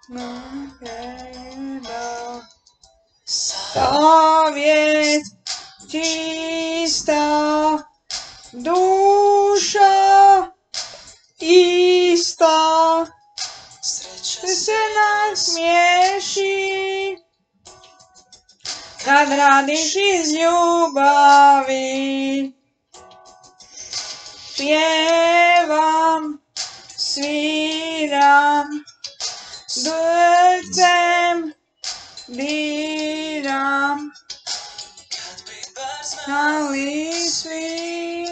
nam treba savjet čista, duša ista, sreća se nasmiješi, kad radiš iz ljubavi. Pjevam, sviram, srcem diram, znali svi,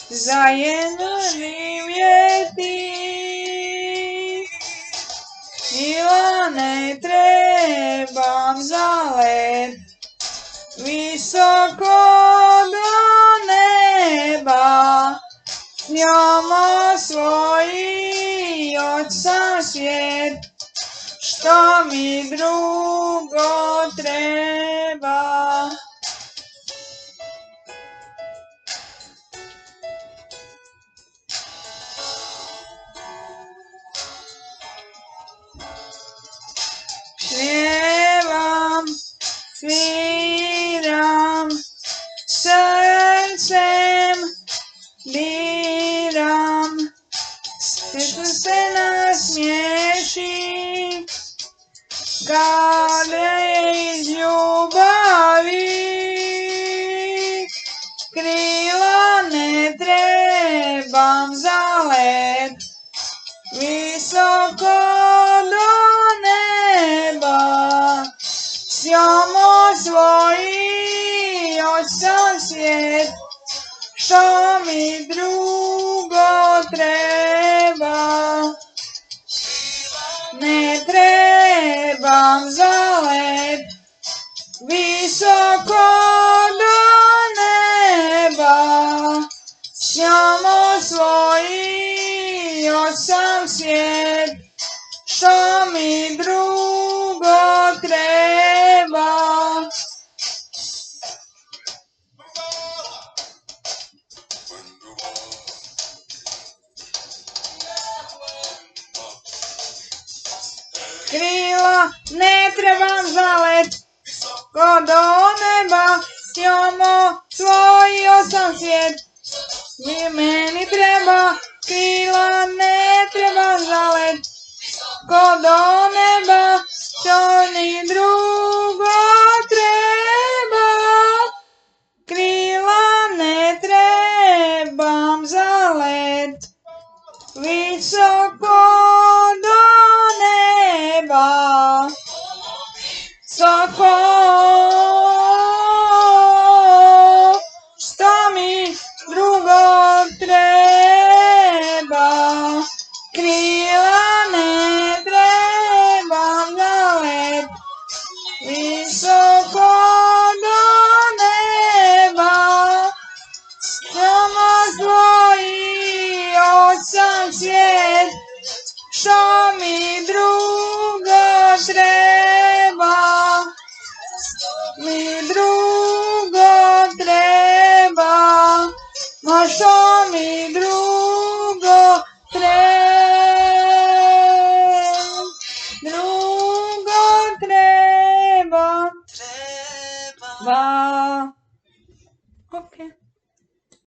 zajedno živjeti. Krila ne trebam za let, visoko do neba, s njom osvoji oca svijet, što mi drugo treba. Pjevam, sviram, srcem diram, sreća se nasmiješi, kad je iz ljubavi. Krila ne trebam za let, visoko do neba, s njom osvoji oca svijet, što mi drugo treba. Ne trebam za let, visoko do neba, s njom osvoji oca svijet, što mi drugo treba. Krila ne trebam za let, ko do neba, s njom osvojio sam svijet. I meni treba, krila ne trebam za let, ko do neba, što ni drugo treba. Krila ne trebam za let, visoko do neba, svako što mi drugo treba. Krila ne trebam za let, visoko do neba, samo svoji oca svijet, što mi drugo treba. Mi drugo treba, ma što mi drugo treba. Drugo treba.